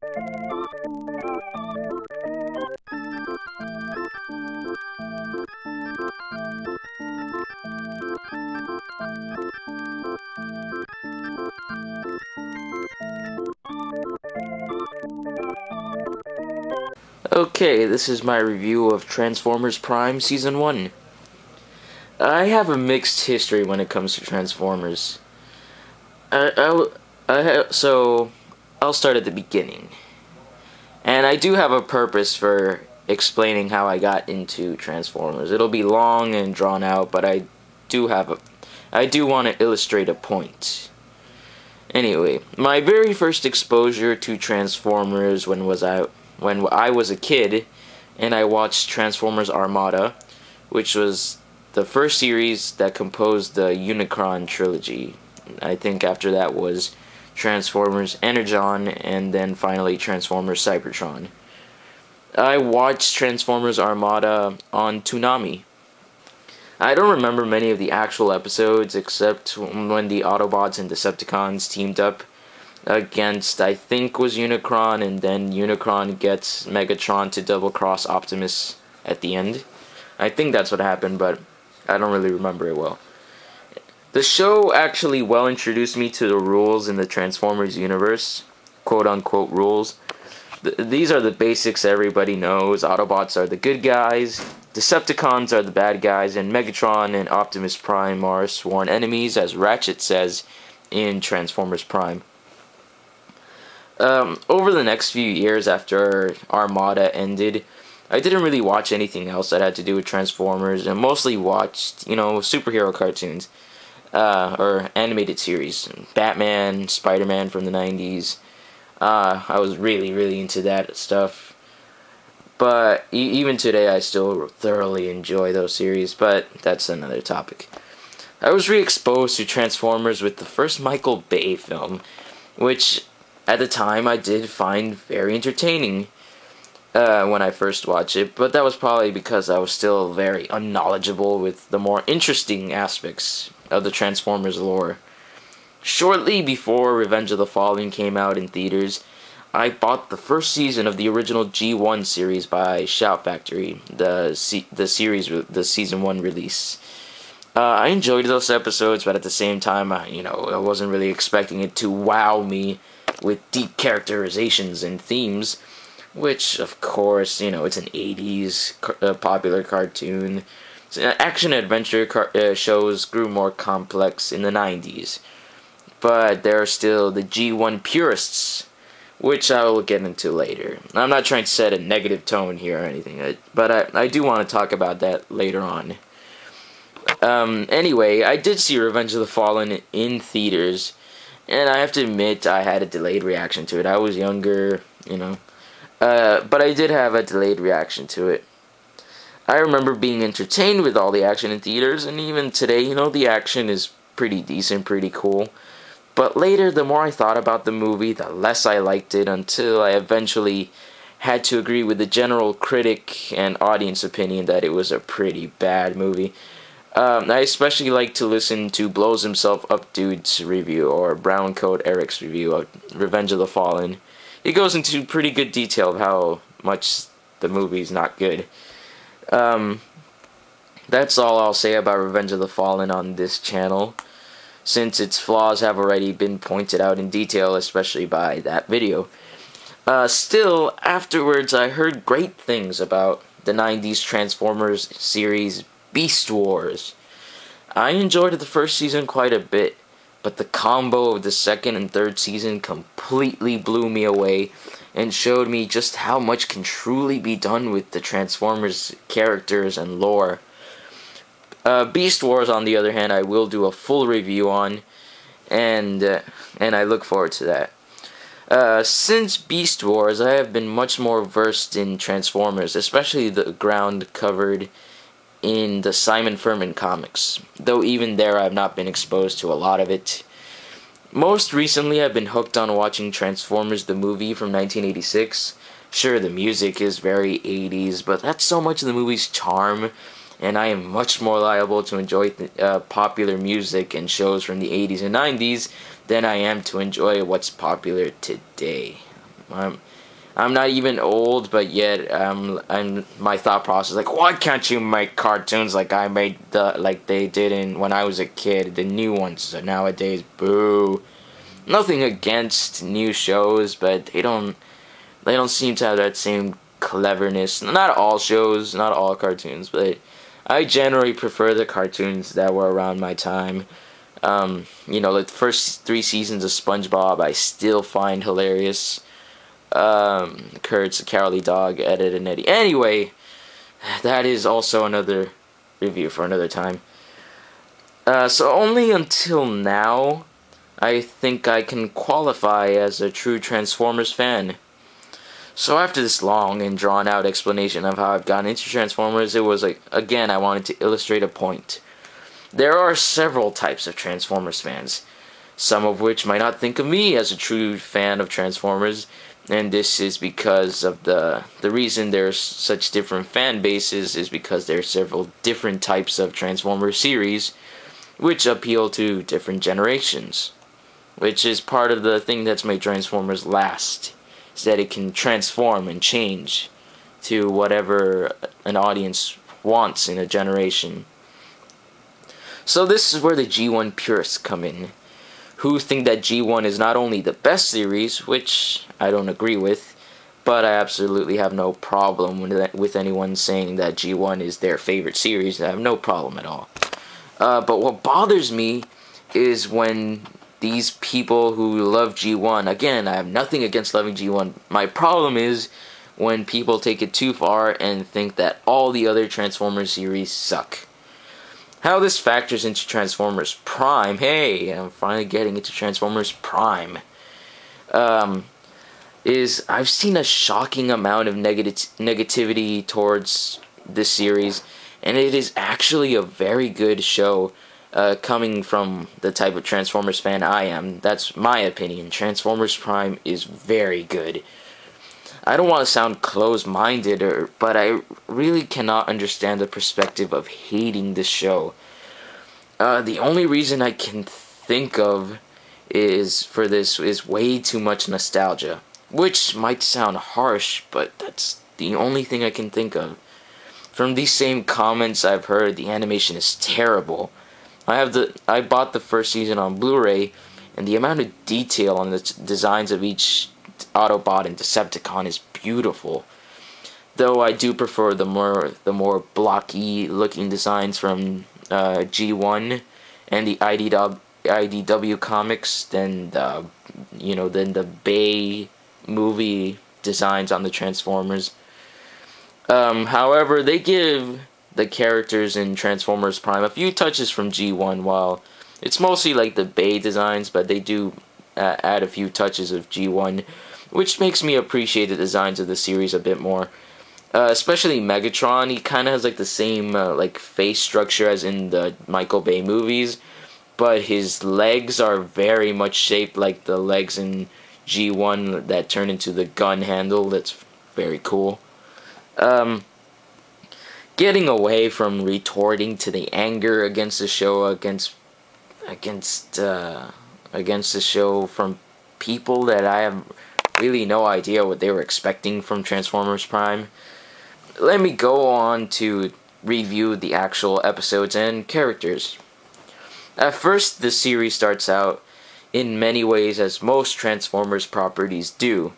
Okay, this is my review of Transformers Prime Season 1. I have a mixed history when it comes to Transformers. So, I'll start at the beginning. And I do have a purpose for explaining how I got into Transformers. It'll be long and drawn out, but I do want to illustrate a point. Anyway, my very first exposure to Transformers when I was a kid, and I watched Transformers Armada, which was the first series that composed the Unicron trilogy. I think after that was Transformers Energon, and then finally Transformers Cybertron. I watched Transformers Armada on Toonami. I don't remember many of the actual episodes except when the Autobots and Decepticons teamed up against, I think, was Unicron, and then Unicron gets Megatron to double-cross Optimus at the end. I think that's what happened, but I don't really remember it well. The show actually well introduced me to the rules in the Transformers universe, quote-unquote rules. These are the basics everybody knows. Autobots are the good guys, Decepticons are the bad guys, and Megatron and Optimus Prime are sworn enemies, as Ratchet says in Transformers Prime. Over the next few years after Armada ended, I didn't really watch anything else that had to do with Transformers, and mostly watched, superhero cartoons, or animated series. Batman, Spider-Man from the 90s. I was really, really into that stuff. But even today, I still thoroughly enjoy those series, but that's another topic. I was re-exposed to Transformers with the first Michael Bay film, which at the time I did find very entertaining when I first watched it, but that was probably because I was still very unknowledgeable with the more interesting aspects of the Transformers lore. Shortly before Revenge of the Fallen came out in theaters, I bought the first season of the original G1 series by Shout Factory, the season 1 release. I enjoyed those episodes, but at the same time, I wasn't really expecting it to wow me with deep characterizations and themes, which, of course, it's an 80s popular cartoon. Action-adventure shows grew more complex in the 90s. But there are still the G1 purists, which I will get into later. I'm not trying to set a negative tone here or anything, but I do want to talk about that later on. Anyway, I did see Revenge of the Fallen in theaters, and I have to admit I had a delayed reaction to it. I was younger, but I did have a delayed reaction to it. I remember being entertained with all the action in theaters, and even today, the action is pretty decent, pretty cool. But later, the more I thought about the movie, the less I liked it, until I eventually had to agree with the general critic and audience opinion that it was a pretty bad movie. I especially like to listen to Blows Himself Up Dude's review, or Brown Coat Eric's review of Revenge of the Fallen. He goes into pretty good detail of how much the movie's not good. That's all I'll say about Revenge of the Fallen on this channel, since its flaws have already been pointed out in detail, especially by that video. Still, afterwards I heard great things about the 90s Transformers series Beast Wars. I enjoyed the first season quite a bit, but the combo of the second and third season completely blew me away and showed me just how much can truly be done with the Transformers characters and lore. Beast Wars, on the other hand, I will do a full review on, and I look forward to that. Since Beast Wars, I have been much more versed in Transformers, especially the ground covered in the Simon Furman comics, though even there I've not been exposed to a lot of it. Most recently, I've been hooked on watching Transformers the movie from 1986. Sure, the music is very 80s, but that's so much of the movie's charm, and I am much more liable to enjoy popular music and shows from the 80s and 90s than I am to enjoy what's popular today. I'm not even old, but yet I'm my thought process like, why can't you make cartoons like I made like they did when I was a kid, the new ones nowadays? Boo. Nothing against new shows, but they don't seem to have that same cleverness. Not all shows, not all cartoons, but I generally prefer the cartoons that were around my time. The first 3 seasons of SpongeBob I still find hilarious. Kurt's the Cowardly Dog, Ed, and Eddie. Anyway, that is also another review for another time. So only until now, I think I can qualify as a true Transformers fan. So after this long and drawn out explanation of how I've gotten into Transformers, it was like, again, I wanted to illustrate a point. There are several types of Transformers fans, some of which might not think of me as a true fan of Transformers, and this is because of the reason there's such different fan bases is because there are several different types of Transformers series which appeal to different generations, which is part of the thing that's made Transformers last, is that it can transform and change to whatever an audience wants in a generation. So this is where the G1 purists come in, who think that G1 is not only the best series, which I don't agree with, but I absolutely have no problem with anyone saying that G1 is their favorite series. I have no problem at all. But what bothers me is when these people who love G1, again, I have nothing against loving G1. My problem is when people take it too far and think that all the other Transformers series suck. How this factors into Transformers Prime, hey, I'm finally getting into Transformers Prime, is I've seen a shocking amount of negativity towards this series, and it is actually a very good show, coming from the type of Transformers fan I am. That's my opinion. Transformers Prime is very good. I don't want to sound closed-minded, but I really cannot understand the perspective of hating this show. The only reason I can think of is way too much nostalgia, which might sound harsh, but that's the only thing I can think of. From these same comments I've heard, the animation is terrible. I bought the first season on Blu Ray, and the amount of detail on the designs of each Autobot and Decepticon is beautiful. Though I do prefer the more blocky looking designs from G1 and the IDW comics than the Bay movie designs on the Transformers. However, they give the characters in Transformers Prime a few touches from G1, while it's mostly like the Bay designs, but they do add a few touches of G1, which makes me appreciate the designs of the series a bit more. Especially Megatron, he kind of has like the same face structure as in the Michael Bay movies, but his legs are very much shaped like the legs in G1 that turn into the gun handle. That's very cool. Getting away from retorting to the anger against the show, against the show from people that I have really no idea what they were expecting from Transformers Prime, let me go on to review the actual episodes and characters. At first, the series starts out in many ways as most Transformers properties do,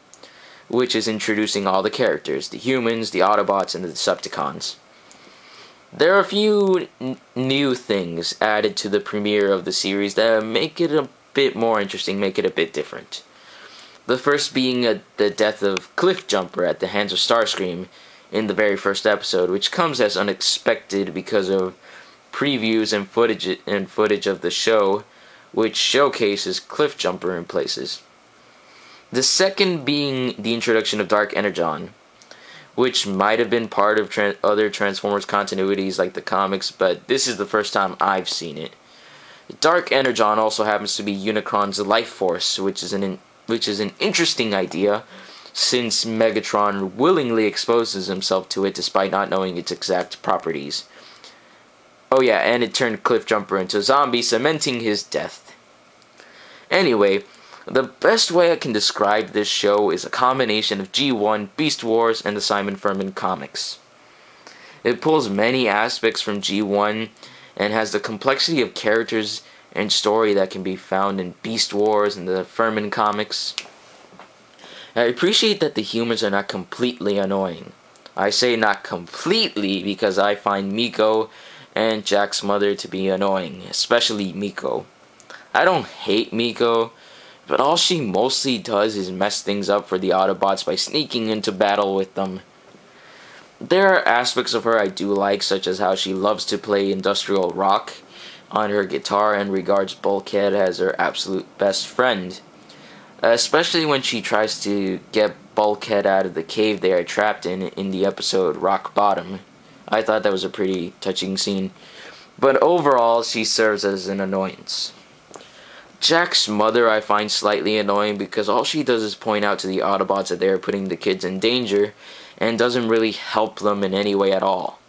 which is introducing all the characters, the humans, the Autobots, and the Decepticons. There are a few new things added to the premiere of the series that make it a bit more interesting, make it a bit different. The first being the death of Cliffjumper at the hands of Starscream in the very first episode, which comes as unexpected because of previews and footage of the show, which showcases Cliffjumper in places. The second being the introduction of Dark Energon, which might have been part of other Transformers continuities like the comics, but this is the first time I've seen it. Dark Energon also happens to be Unicron's life force, which is an interesting idea, since Megatron willingly exposes himself to it despite not knowing its exact properties. Oh yeah, and it turned Cliffjumper into a zombie, cementing his death. Anyway, The best way I can describe this show is a combination of G1, Beast Wars, and the Simon Furman comics. It pulls many aspects from G1 and has the complexity of characters and story that can be found in Beast Wars and the Furman comics. I appreciate that the humans are not completely annoying. I say not completely because I find Miko and Jack's mother to be annoying, especially Miko. I don't hate Miko, but all she mostly does is mess things up for the Autobots by sneaking into battle with them. There are aspects of her I do like, such as how she loves to play industrial rock on her guitar and regards Bulkhead as her absolute best friend. Especially when she tries to get Bulkhead out of the cave they are trapped in the episode Rock Bottom. I thought that was a pretty touching scene. But overall, she serves as an annoyance. Jack's mother I find slightly annoying because all she does is point out to the Autobots that they are putting the kids in danger and doesn't really help them in any way at all.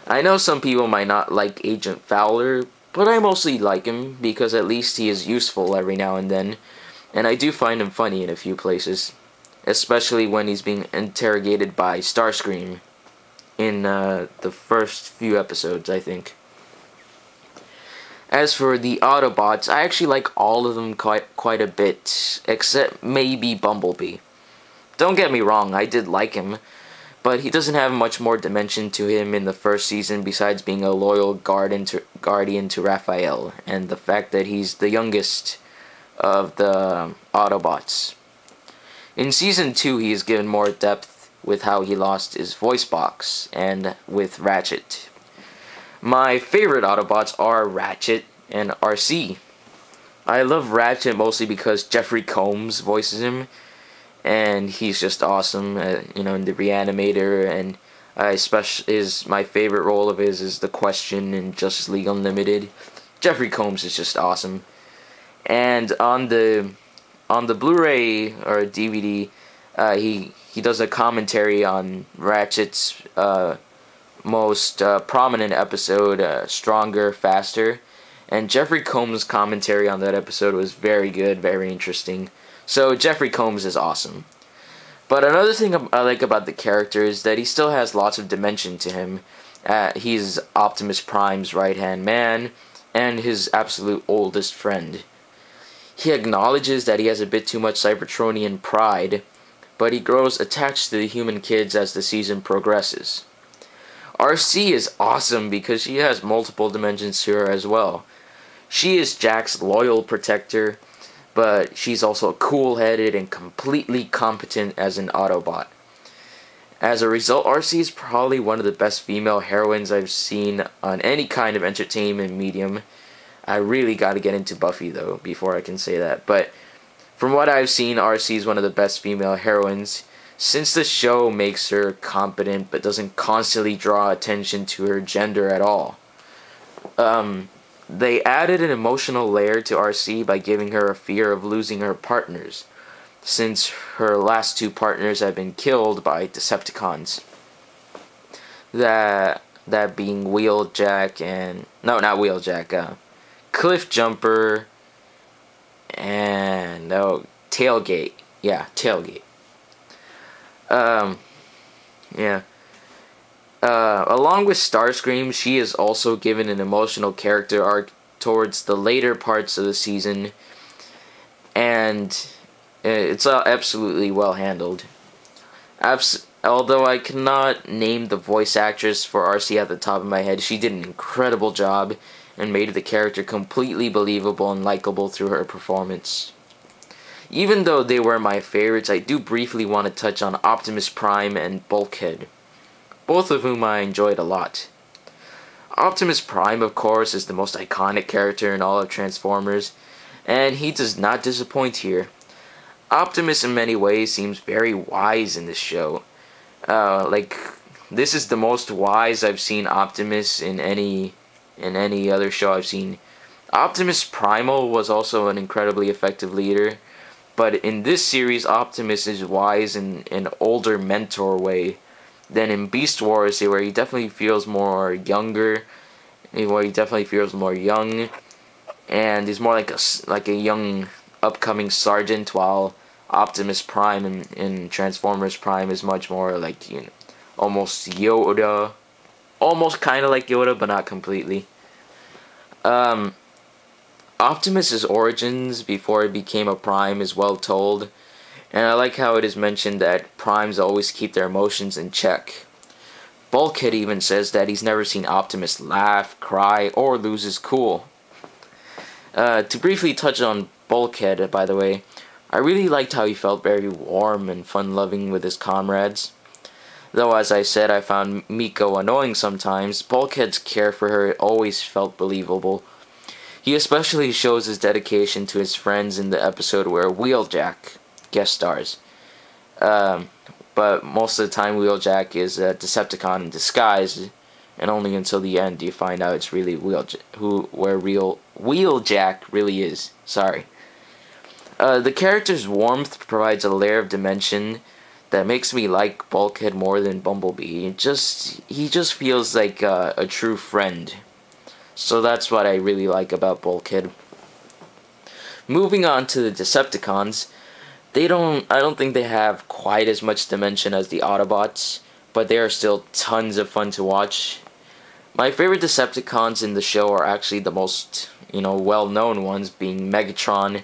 I know some people might not like Agent Fowler, but I mostly like him because at least he is useful every now and then, and I do find him funny in a few places, especially when he's being interrogated by Starscream in the first few episodes, I think. As for the Autobots, I actually like all of them quite a bit, except maybe Bumblebee. Don't get me wrong, I did like him, but he doesn't have much more dimension to him in the first season besides being a loyal guardian to Raphael, and the fact that he's the youngest of the Autobots. In Season 2, he is given more depth with how he lost his voice box, and with Ratchet. My favorite Autobots are Ratchet and RC. I love Ratchet mostly because Jeffrey Combs voices him, and he's just awesome, in the Reanimator, and my favorite role of his is The Question in Justice League Unlimited. Jeffrey Combs is just awesome. And on the Blu Ray or DVD, he does a commentary on Ratchet's most prominent episode, Stronger, Faster, and Jeffrey Combs' commentary on that episode was very good, very interesting. So Jeffrey Combs is awesome. But another thing I like about the character is that he still has lots of dimension to him. He's Optimus Prime's right-hand man and his absolute oldest friend. He acknowledges that he has a bit too much Cybertronian pride, but he grows attached to the human kids as the season progresses. RC is awesome because she has multiple dimensions to her as well. She is Jack's loyal protector, but she's also cool-headed and completely competent as an Autobot. As a result, RC is probably one of the best female heroines I've seen on any kind of entertainment medium. I really gotta get into Buffy, though, before I can say that. But from what I've seen, RC is one of the best female heroines, since the show makes her competent but doesn't constantly draw attention to her gender at all. They added an emotional layer to RC by giving her a fear of losing her partners, since her last two partners have been killed by Decepticons. That being Wheeljack and... No, not Wheeljack. Cliff Jumper and... Tailgate. Yeah, Tailgate. Along with Starscream, she is also given an emotional character arc towards the later parts of the season, and it's absolutely well handled. Although I cannot name the voice actress for RC at the top of my head, she did an incredible job and made the character completely believable and likable through her performance. Even though they were my favorites, I do briefly want to touch on Optimus Prime and Bulkhead, both of whom I enjoyed a lot. Optimus Prime, of course, is the most iconic character in all of Transformers, and he does not disappoint here. Optimus in many ways seems very wise in this show. This is the most wise I've seen Optimus in any other show I've seen. Optimus Primal was also an incredibly effective leader, but in this series, Optimus is wise in an older mentor way than in Beast Wars, where he definitely feels more younger, where he definitely feels more young, and he's more like a young upcoming sergeant, while Optimus Prime in Transformers Prime is much more like, you know, almost Yoda, almost kind of like Yoda, but not completely. Optimus's origins before he became a Prime is well told, and I like how it is mentioned that Primes always keep their emotions in check. Bulkhead even says that he's never seen Optimus laugh, cry, or lose his cool. To briefly touch on Bulkhead, by the way, I really liked how he felt very warm and fun-loving with his comrades. Though, as I said, I found Miko annoying sometimes, Bulkhead's care for her always felt believable. He especially shows his dedication to his friends in the episode where Wheeljack guest stars. But most of the time Wheeljack is a Decepticon in disguise, and only until the end do you find out it's really Wheeljack really is. Sorry. The character's warmth provides a layer of dimension that makes me like Bulkhead more than Bumblebee. He just feels like a true friend. So that's what I really like about Bulkhead. Moving on to the Decepticons, I don't think they have quite as much dimension as the Autobots, but they are still tons of fun to watch. My favorite Decepticons in the show are actually the most, well-known ones, being Megatron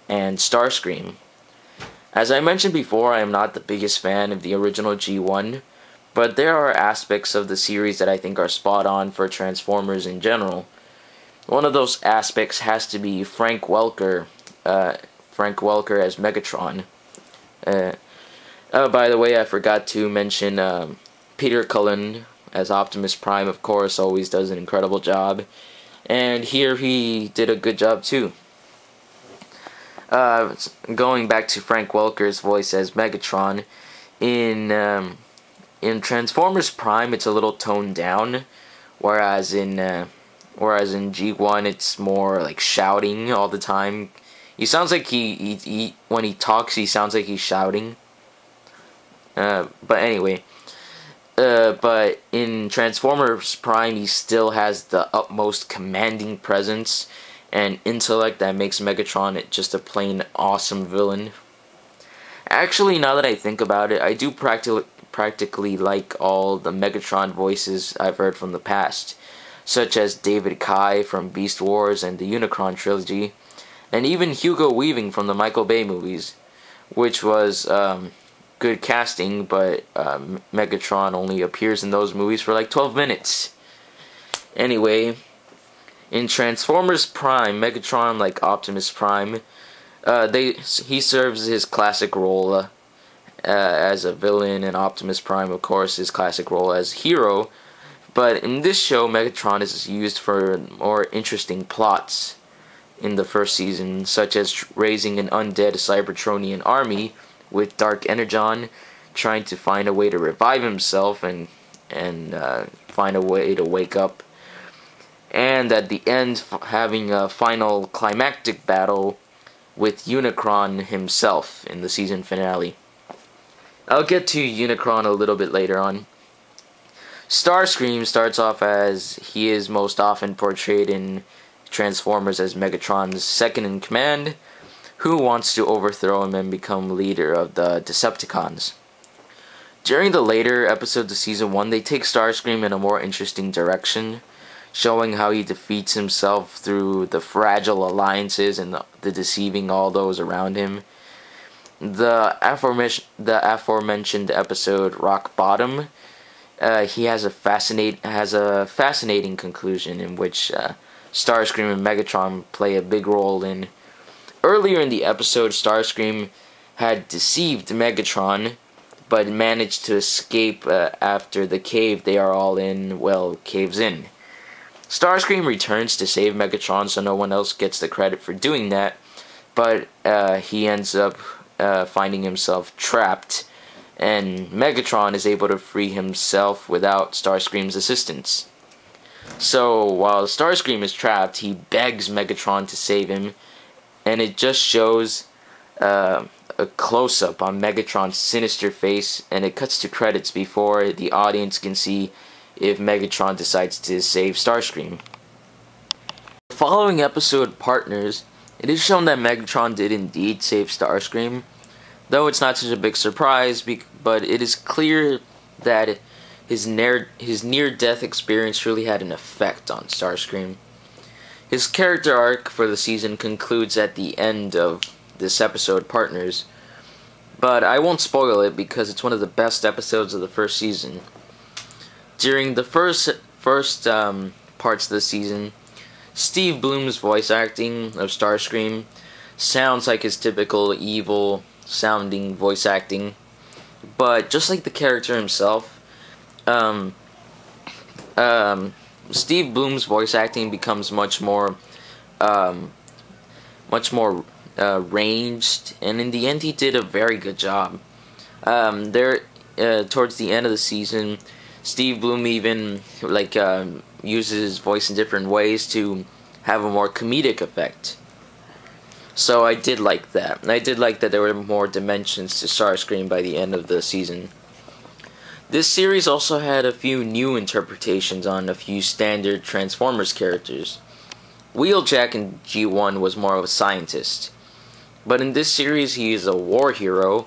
and Starscream. As I mentioned before, I am not the biggest fan of the original G1, but there are aspects of the series that I think are spot on for Transformers in general. One of those aspects has to be Frank Welker as Megatron. By the way, I forgot to mention Peter Cullen as Optimus Prime, of course, always does an incredible job. And here he did a good job too. Going back to Frank Welker's voice as Megatron, in Transformers Prime it's a little toned down, whereas in G1 it's more like shouting all the time. He sounds like he when he talks he sounds like he's shouting. But anyway, but in Transformers Prime he still has the utmost commanding presence and intellect that makes Megatron just a plain awesome villain. Actually, now that I think about it, I do practically like all the Megatron voices I've heard from the past, such as David Kai from Beast Wars and the Unicron trilogy, and even Hugo Weaving from the Michael Bay movies, which was good casting, but Megatron only appears in those movies for like 12 minutes. Anyway, in Transformers Prime, Megatron, like Optimus Prime, he serves his classic role as a villain, and Optimus Prime, of course, his classic role as hero. But in this show, Megatron is used for more interesting plots in the first season, such as raising an undead Cybertronian army with Dark Energon, trying to find a way to revive himself and find a way to wake up. And at the end, having a final climactic battle with Unicron himself in the season finale. I'll get to Unicron a little bit later on. Starscream starts off as he is most often portrayed in Transformers as Megatron's second-in-command, who wants to overthrow him and become leader of the Decepticons. During the later episodes of Season 1, they take Starscream in a more interesting direction, showing how he defeats himself through the fragile alliances and the deceiving all those around him. The aforementioned episode Rock Bottom, he has a fascinating conclusion in which Starscream and Megatron play a big role in. Earlier in the episode, Starscream had deceived Megatron, but managed to escape after the cave they are all in, caves in. Starscream returns to save Megatron, so no one else gets the credit for doing that, but he ends up finding himself trapped, and Megatron is able to free himself without Starscream's assistance. So while Starscream is trapped, he begs Megatron to save him, and it just shows a close-up on Megatron's sinister face, and it cuts to credits before the audience can see if Megatron decides to save Starscream. The following episode, Partners, It is shown that Megatron did indeed save Starscream, though it's not such a big surprise, but it is clear that his near-death experience really had an effect on Starscream. His character arc for the season concludes at the end of this episode, Partners, but I won't spoil it because it's one of the best episodes of the first season. During the first parts of the season, Steve Blum's voice acting of Starscream sounds like his typical evil sounding voice acting, but just like the character himself, Steve Blum's voice acting becomes much more ranged, and in the end he did a very good job. Towards the end of the season, Steve Blum even uses his voice in different ways to have a more comedic effect. So I did like that. And I did like that there were more dimensions to Starscream by the end of the season. This series also had a few new interpretations on a few standard Transformers characters. Wheeljack in G1 was more of a scientist, but in this series he is a war hero,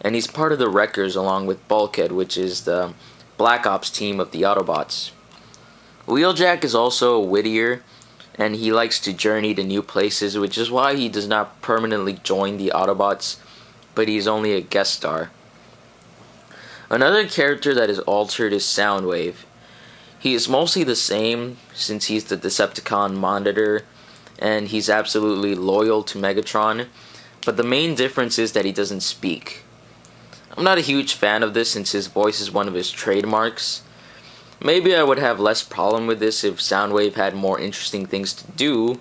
and he's part of the Wreckers along with Bulkhead, which is the Black Ops team of the Autobots. Wheeljack is also wittier, and he likes to journey to new places, which is why he does not permanently join the Autobots, but he's only a guest star. Another character that is altered is Soundwave. He is mostly the same since he's the Decepticon monitor, and he's absolutely loyal to Megatron, but the main difference is that he doesn't speak. I'm not a huge fan of this since his voice is one of his trademarks. Maybe I would have less problem with this if Soundwave had more interesting things to do,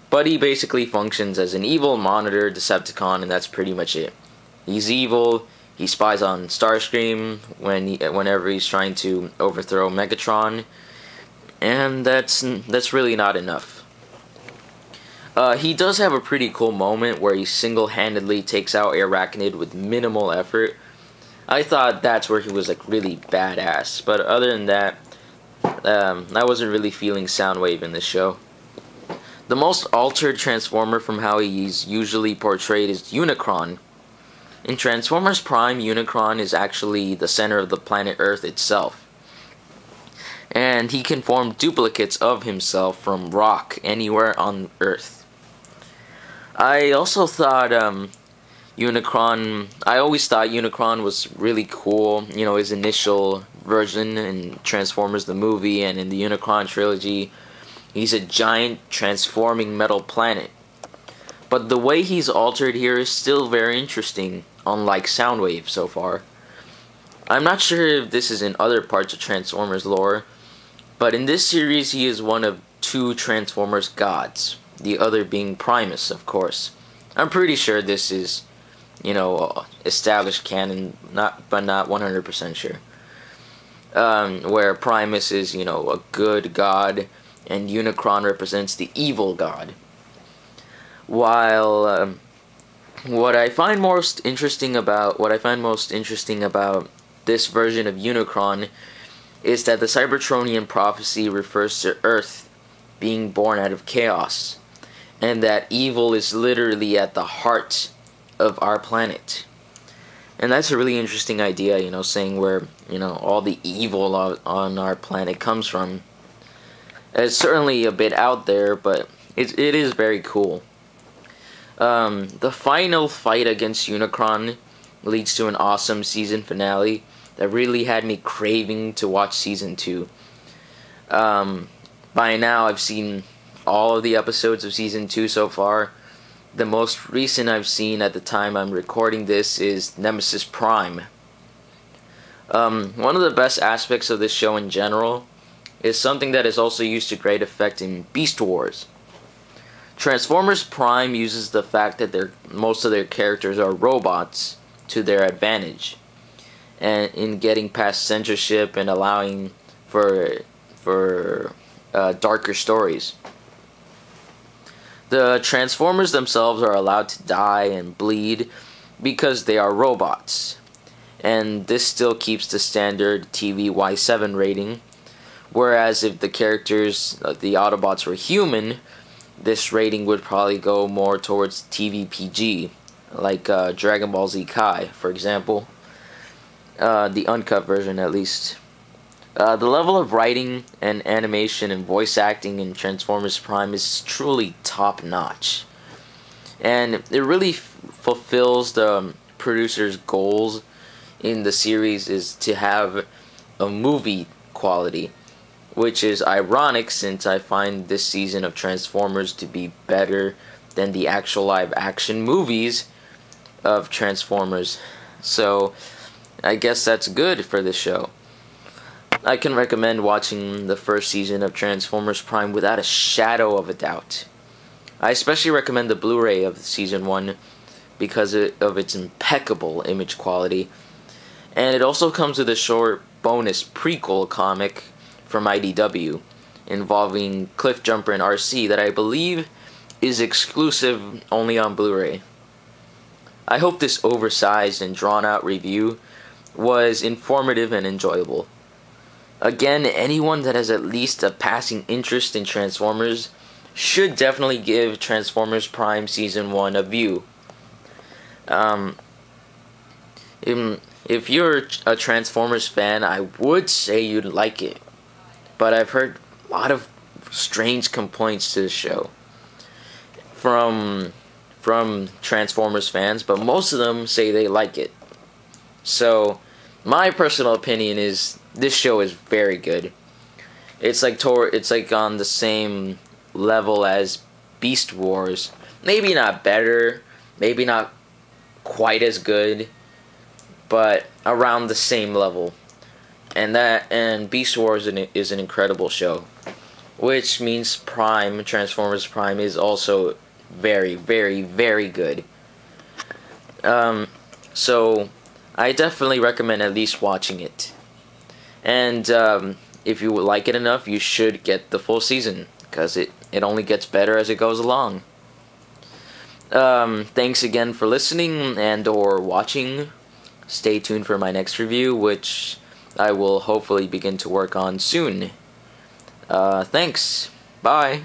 but he basically functions as an evil monitor Decepticon, and that's pretty much it. He's evil, he spies on Starscream whenever he's trying to overthrow Megatron, and that's really not enough. He does have a pretty cool moment where he single-handedly takes out Arachnid with minimal effort. I thought that's where he was really badass, but other than that, I wasn't really feeling Soundwave in this show. The most altered Transformer from how he's usually portrayed is Unicron. In Transformers Prime, Unicron is actually the center of the planet Earth itself, and he can form duplicates of himself from rock anywhere on Earth. I also thought I always thought Unicron was really cool. You know, his initial version in Transformers the movie and in the Unicron trilogy, he's a giant transforming metal planet. But the way he's altered here is still very interesting, unlike Soundwave so far. I'm not sure if this is in other parts of Transformers lore, but in this series he is one of two Transformers gods, the other being Primus, of course. I'm pretty sure this is, established canon, but not 100% sure. Where Primus is, a good god, and Unicron represents the evil god. While what I find most interesting about this version of Unicron is that the Cybertronian prophecy refers to Earth being born out of chaos, and that evil is literally at the heart of our planet. And that's a really interesting idea, saying where, all the evil on our planet comes from. It's certainly a bit out there, but it is very cool. The final fight against Unicron leads to an awesome season finale that really had me craving to watch season 2. By now I've seen all of the episodes of season 2 so far. The most recent I've seen at the time I'm recording this is Nemesis Prime. One of the best aspects of this show in general is something that is also used to great effect in Beast Wars. Transformers Prime uses the fact that most of their characters are robots to their advantage, and in getting past censorship and allowing for darker stories. The Transformers themselves are allowed to die and bleed because they are robots, and this still keeps the standard TV Y7 rating, whereas if the characters, the Autobots, were human, this rating would probably go more towards TVPG, like Dragon Ball Z Kai, for example. The uncut version, at least. The level of writing and animation and voice acting in Transformers Prime is truly top-notch. And it really fulfills the producer's goals in the series, is to have a movie quality, which is ironic since I find this season of Transformers to be better than the actual live-action movies of Transformers. So I guess that's good for the show. I can recommend watching the first season of Transformers Prime without a shadow of a doubt. I especially recommend the Blu Ray of Season 1 because of its impeccable image quality. And it also comes with a short bonus prequel comic from IDW involving Cliffjumper and RC that I believe is exclusive only on Blu Ray. I hope this oversized and drawn out review was informative and enjoyable. Again, anyone that has at least a passing interest in Transformers should definitely give Transformers Prime Season 1 a view. If you're a Transformers fan, I would say you'd like it. But I've heard a lot of strange complaints to the show from Transformers fans, but most of them say they like it. So my personal opinion is this show is very good. It's like on the same level as Beast Wars. Maybe not better, maybe not quite as good, but around the same level. And Beast Wars is an incredible show, which means Transformers Prime is also very, very, very good. So I definitely recommend at least watching it. And if you like it enough, you should get the full season, because it only gets better as it goes along. Thanks again for listening and or watching. Stay tuned for my next review, which I will hopefully begin to work on soon. Thanks. Bye.